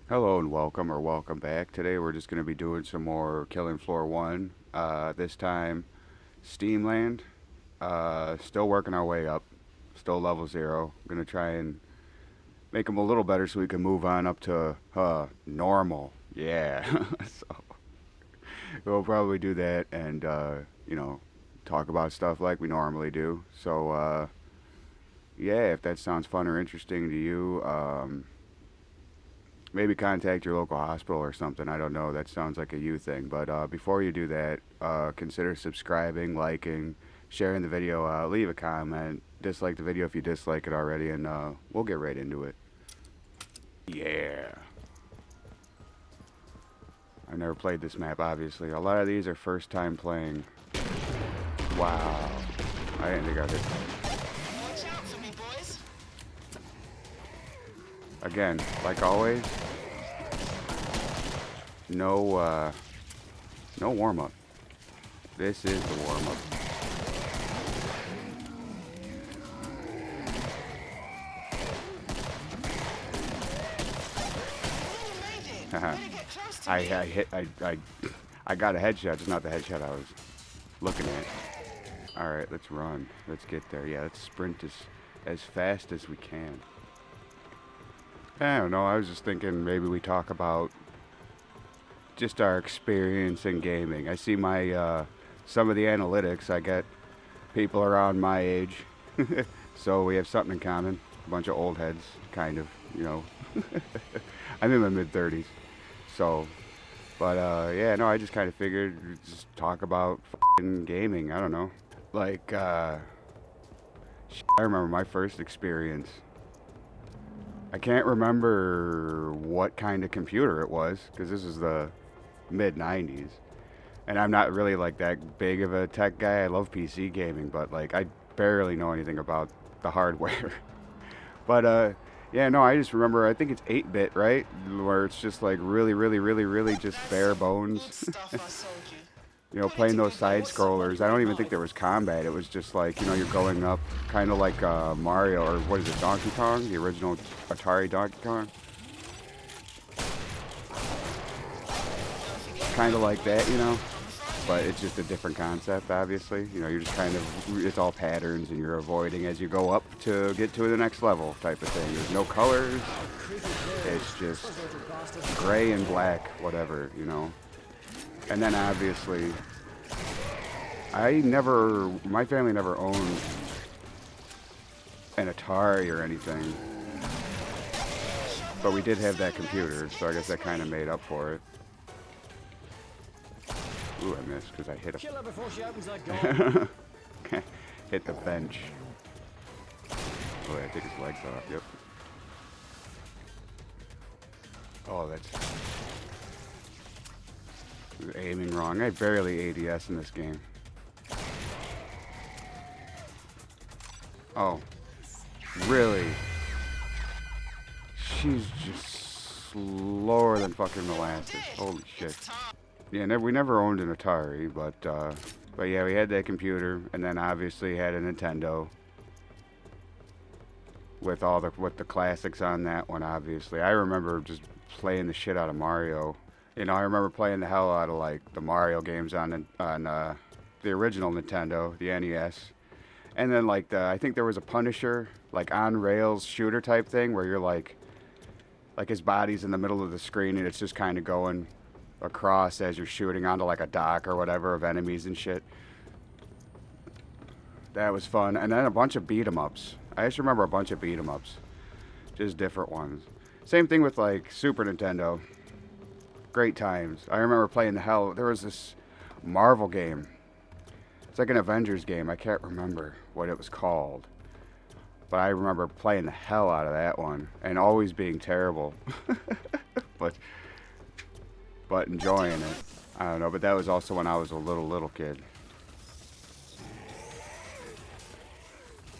Hello and welcome or welcome back. Today we're just going to be doing some more Killing Floor 1. This time, Steamland. Still working our way up. Still level 0. Going to try and make them a little better so we can move on up to normal. Yeah. So we'll probably do that and, you know, talk about stuff like we normally do. So, yeah, if that sounds fun or interesting to you, maybe contact your local hospital or something. I don't know. That sounds like a you thing. But before you do that, consider subscribing, liking, sharing the video. Leave a comment. Dislike the video if you dislike it already, and we'll get right into it. Yeah. I've never played this map, obviously. A lot of these are first time playing. Wow. I didn't think I did. Watch out for me, boys. Again, like always, no warm up. This is the warm up. I got a headshot. It's not the headshot I was looking at. All right, let's run. Let's get there. Yeah, let's sprint as fast as we can. I don't know. I was just thinking maybe we talk about just our experience in gaming. I see my some of the analytics. I get people around my age, so we have something in common. A bunch of old heads, kind of. You know, I'm in my mid-30s, so. But yeah, no, I just kind of figured we'd just talk about f***ing gaming. I don't know. Like, I remember my first experience. I can't remember what kind of computer it was, because this is the mid-90s. And I'm not really like that big of a tech guy. I love PC gaming, but like I barely know anything about the hardware. But yeah, no, I just remember, I think it's 8-bit, right? Where it's just like really just bare bones. Stuff I sold you. You know, playing those side scrollers. I don't even think there was combat. It was just like, you know, you're going up kind of like Mario, or what is it, Donkey Kong? The original Atari Donkey Kong? Kind of like that, you know? But it's just a different concept, obviously. You know, you're just kind of, it's all patterns and you're avoiding as you go up to get to the next level type of thing. There's no colors. It's just gray and black, whatever, you know? And then obviously, my family never owned an Atari or anything. But we did have that computer, so I guess that kind of made up for it. Ooh, I missed because I hit Kill her before she opens that door. hit the bench. Oh, I take his legs off, yep. Oh, that's aiming wrong. I barely ADS in this game. Oh, really? She's just slower than fucking molasses. Holy shit. Yeah, we never owned an Atari, but yeah, we had that computer, and then obviously had a Nintendo with the classics on that one. Obviously, I remember just playing the shit out of Mario. You know, I remember playing the hell out of like the Mario games on the original Nintendo, the NES, and then like I think there was a Punisher like on rails shooter type thing where you're like his body's in the middle of the screen and it's just kind of going across as you're shooting onto like a dock or whatever of enemies and shit. That was fun. And then a bunch of beat 'em ups. I just remember a bunch of beat 'em ups, just different ones. Same thing with like Super Nintendo. Great times. I remember playing the hell. There was this Marvel game. It's like an Avengers game. I can't remember what it was called, but I remember playing the hell out of that one and always being terrible. but enjoying it. I don't know, but that was also when I was a little kid.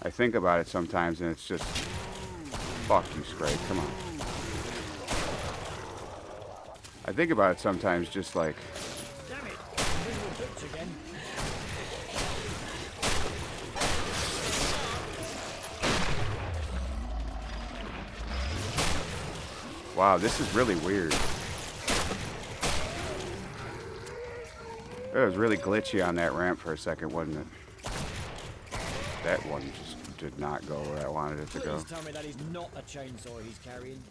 I think about it sometimes and it's just, fuck you, Scrape, come on. I think about it sometimes just like, Damn it! Invisible boots again. Wow, this is really weird. It was really glitchy on that ramp for a second, wasn't it? That one just did not go where I wanted it to go. Please tell me that is not a chainsaw he's carrying.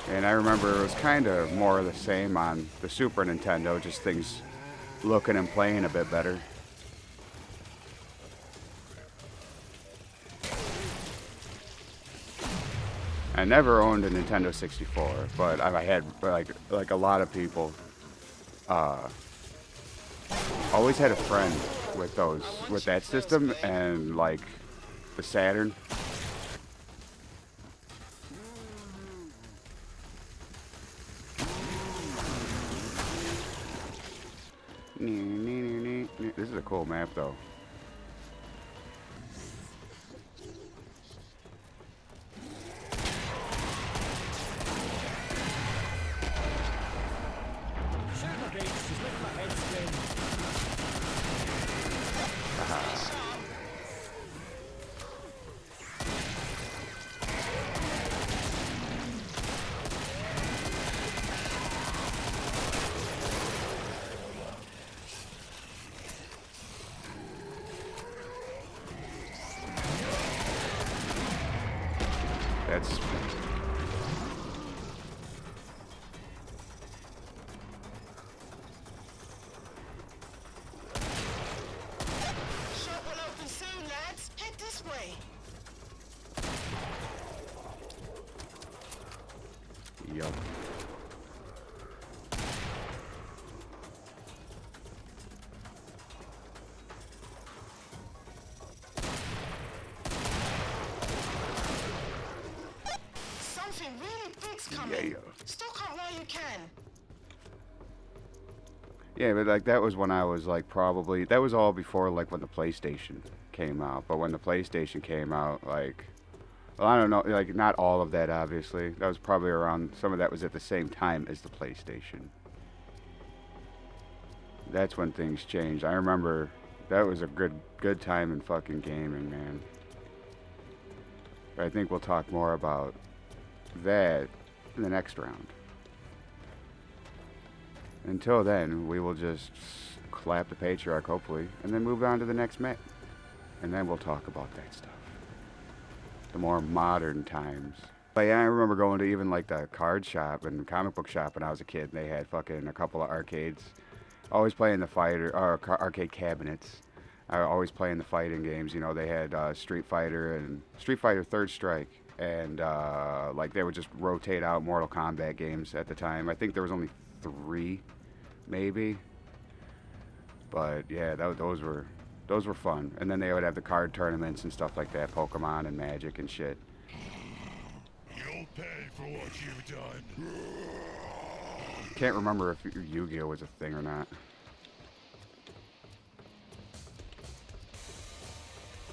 And I remember it was kind of more of the same on the Super Nintendo, just things looking and playing a bit better. I never owned a Nintendo 64, but I had like a lot of people. Always had a friend with that system and like the Saturn. This is a cool map though. Shoot my beats, just making my head spin. That's Shop will open soon, lads. Head this way. yup. Something really big's coming. Yeah. Stock up while you can. Yeah, but like that was when I was like probably that was all before like when the PlayStation came out. But when the PlayStation came out, like, well, I don't know, like not all of that obviously. That was probably around some of that was at the same time as the PlayStation. That's when things changed. I remember that was a good time in fucking gaming, man. But I think we'll talk more about that in the next round. Until then, we will just clap the patriarch, hopefully, and then move on to the next map. And then we'll talk about that stuff. The more modern times. But yeah, I remember going to even like the card shop and comic book shop when I was a kid. And they had fucking a couple of arcades. Always playing the fighter, or arcade cabinets. I was always playing the fighting games. You know, they had Street Fighter and Street Fighter Third Strike. And like they would just rotate out Mortal Kombat games at the time. I think there was only 3, maybe. But yeah, those were fun. And then they would have the card tournaments and stuff like that, Pokemon and Magic and shit. You'll pay for what you've done. Can't remember if Yu-Gi-Oh was a thing or not.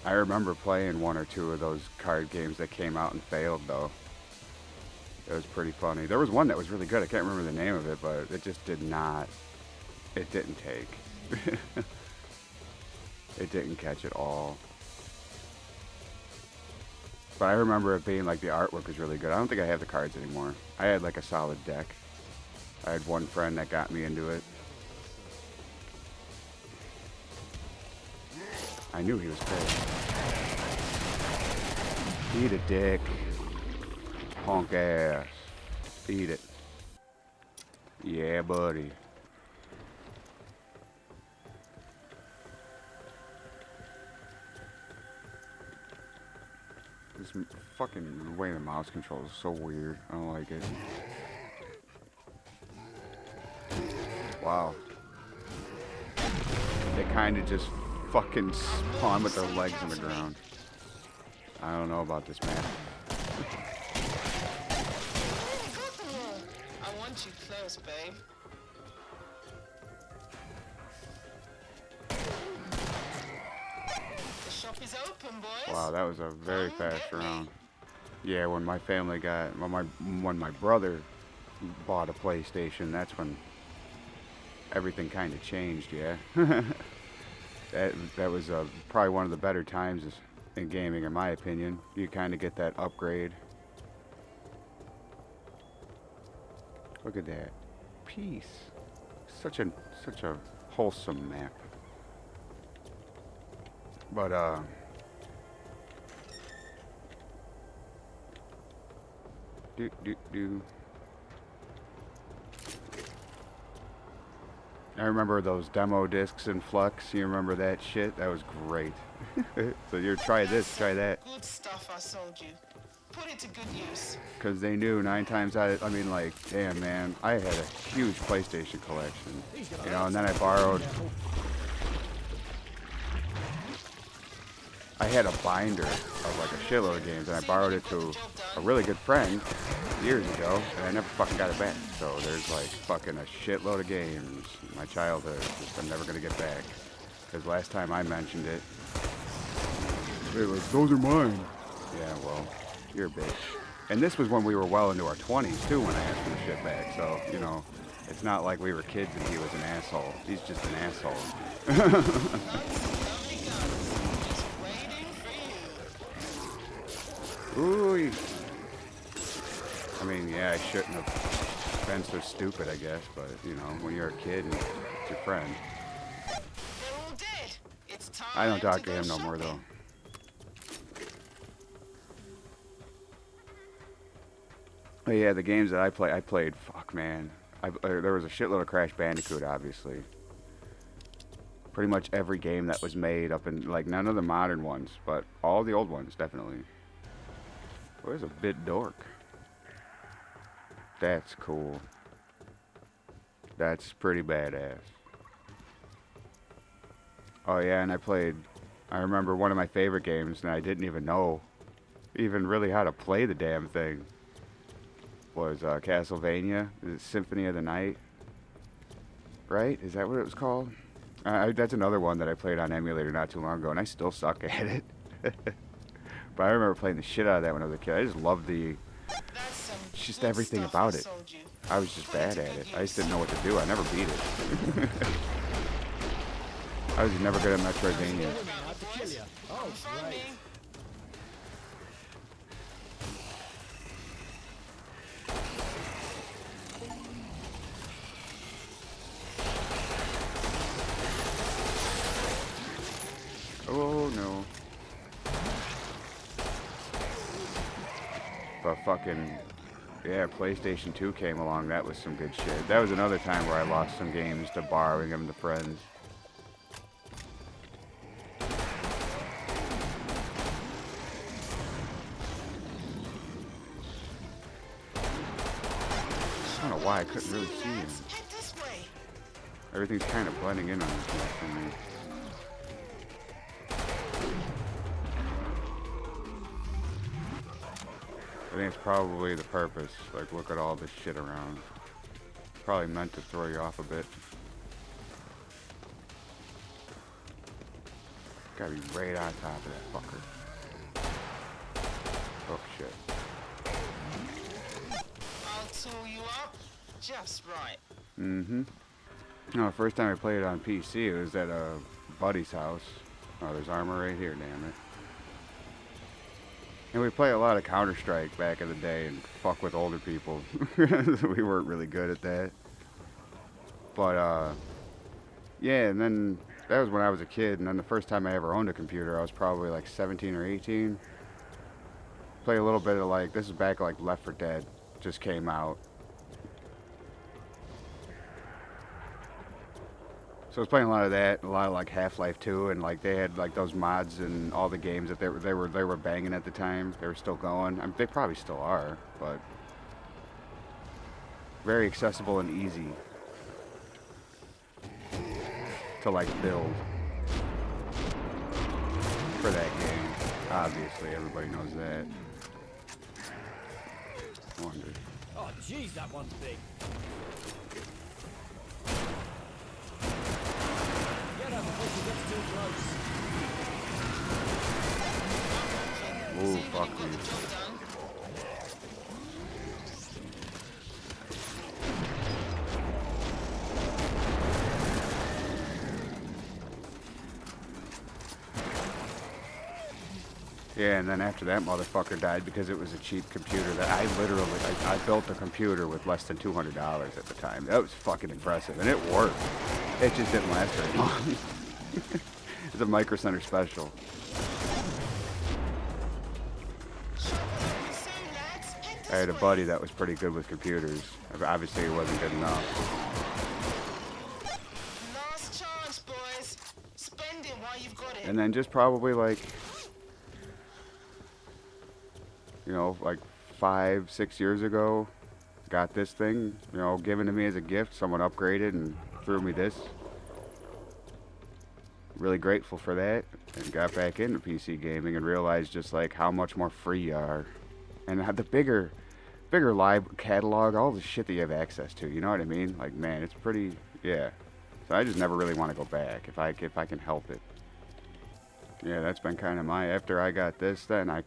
I remember playing 1 or 2 of those card games that came out and failed though. It was pretty funny. There was one that was really good. I can't remember the name of it, but it just didn't take. It didn't catch at all. But I remember it being like the artwork was really good. I don't think I have the cards anymore. I had like a solid deck. I had one friend that got me into it. I knew he was cool. Eat a dick. Honk ass. Eat it. Yeah, buddy. This fucking way the mouse controls is so weird. I don't like it. Wow. They kind of just fucking spawn with their legs in the ground. I don't know about this map. I want you close, babe. The shop is open, boys. Wow, that was a very fast round. Yeah, when my family got, when my brother bought a PlayStation, that's when everything kind of changed. Yeah, that was probably one of the better times in gaming, in my opinion. You kind of get that upgrade. Look at that. Peace. Such a wholesome map. But I remember those demo discs in Flux. You remember that shit? That was great. So you try this, try that. Good stuff I sold you. Put it to good use. Because they knew 9 times out of, I mean, like, damn, man, I had a huge PlayStation collection, you know, and then I borrowed, I had a binder of, like, a shitload of games, and I borrowed it to a really good friend years ago, and I never fucking got it back. So there's, like, fucking a shitload of games in my childhood, just I'm never going to get back. Because last time I mentioned it, it was, those are mine. Yeah, well, you're a bitch. And this was when we were well into our 20s, too, when I asked for the shit back. So, you know, it's not like we were kids and he was an asshole. He's just an asshole. Ooh. I mean, yeah, I shouldn't have been so stupid, I guess. But, you know, when you're a kid and it's your friend. They're all dead. It's time I don't talk to go him no more, though. shopping. But yeah, the games that I played, fuck, man. There was a shitload of Crash Bandicoot, obviously. Pretty much every game that was made up in, like, none of the modern ones, but all the old ones, definitely. Where's a bit dork? That's cool. That's pretty badass. Oh yeah, and I remember one of my favorite games, and I didn't even know even really how to play the damn thing, was Castlevania, the Symphony of the Night. Right? Is that what it was called? That's another one that I played on emulator not too long ago, and I still suck at it. But I remember playing the shit out of that when I was a kid. I just loved That's some just good everything stuff about I it. sold you. I was just Put it bad to at good it. I just use. didn't know what to do. I never beat it. I was never good at Metroidvania. Hard to kill you. Oh, Find great. me. Oh no. But fucking, yeah, PlayStation 2 came along. That was some good shit. That was another time where I lost some games to borrowing them to friends. I don't know why I couldn't really see him. Head this way. Everything's kind of blending in on this map for me. I think it's probably the purpose. Like, look at all this shit around. Probably meant to throw you off a bit. Gotta be right on top of that fucker. Oh shit. I'll tool you up just right. Mm-hmm. No, the first time I played it on PC, it was at a buddy's house. Oh, there's armor right here, damn it. And we play a lot of Counter-Strike back in the day and fuck with older people. We weren't really good at that. But, yeah, and then that was when I was a kid. And then the first time I ever owned a computer, I was probably like 17 or 18. Play a little bit of like, this is back like Left 4 Dead just came out. So I was playing a lot of that, a lot of like Half-Life 2, and like they had like those mods and all the games that they were banging at the time. They were still going. I mean, they probably still are, but very accessible and easy to like build for that game. Obviously, everybody knows that. I wonder. Oh, jeez, that one's big. Get her before she gets too close. Ooh, See that fuck you've got me. the job done. Yeah, and then after that motherfucker died because it was a cheap computer that I literally, I built a computer with less than $200 at the time. That was fucking impressive, and it worked. It just didn't last very long. It's a Micro Center special. I had a buddy that was pretty good with computers. Obviously, it wasn't good enough. Last chance, boys. Spend it while you've got it. And then just probably like, you know, like 5, 6 years ago, got this thing, you know, given to me as a gift. Someone upgraded and threw me this. Really grateful for that, and got back into PC gaming and realized just like how much more free you are, and how the bigger live catalog, all the shit that you have access to. You know what I mean? Like, man, it's pretty, yeah. So I just never really want to go back if I can help it. Yeah, that's been kind of my, after I got this, then I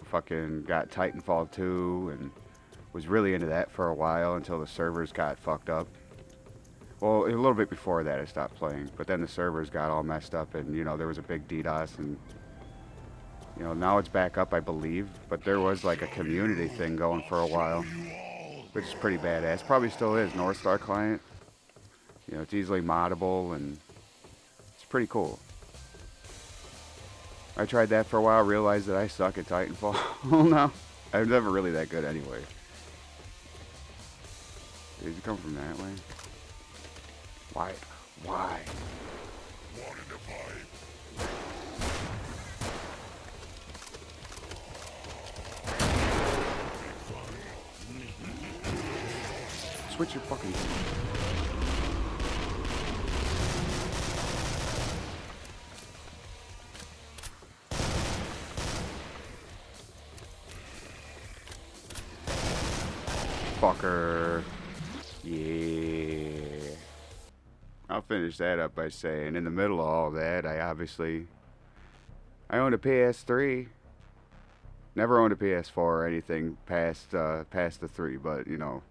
fucking got Titanfall 2 and was really into that for a while until the servers got fucked up. Well, a little bit before that I stopped playing, but then the servers got all messed up and, you know, there was a big DDoS and, you know, now it's back up, I believe, but there was like a community thing going for a while, which is pretty badass. Probably still is, North Star client. You know, it's easily moddable and it's pretty cool. I tried that for a while, realized that I suck at Titanfall. Well, no, I'm never really that good anyway. Did you come from that way? Why? Why? Water the pipe. Switch your fucking... Fucker. Yeah. I'll finish that up by saying, in the middle of all that, I owned a PS3. Never owned a PS4 or anything past the 3, but, you know,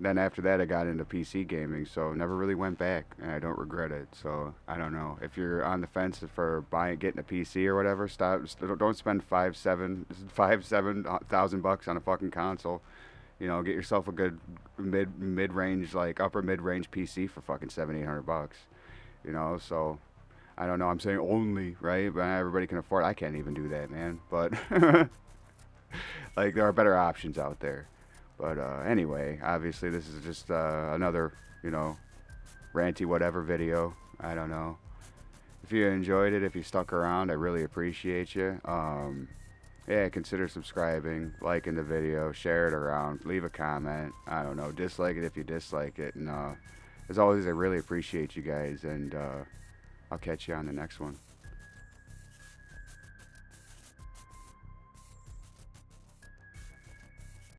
then after that I got into PC gaming, so never really went back, and I don't regret it. So I don't know, if you're on the fence for getting a PC or whatever, don't spend $5,000 on a fucking console. You know, get yourself a good mid-range, like upper mid-range PC for fucking $700-800. You know, so I don't know. I'm saying only, right? But not everybody can afford it. I can't even do that, man. But like, there are better options out there. But anyway, obviously this is just another, you know, ranty whatever video. I don't know. If you enjoyed it, if you stuck around, I really appreciate you. Yeah, consider subscribing, liking the video, share it around, leave a comment. I don't know, dislike it if you dislike it. And as always, I really appreciate you guys, and I'll catch you on the next one.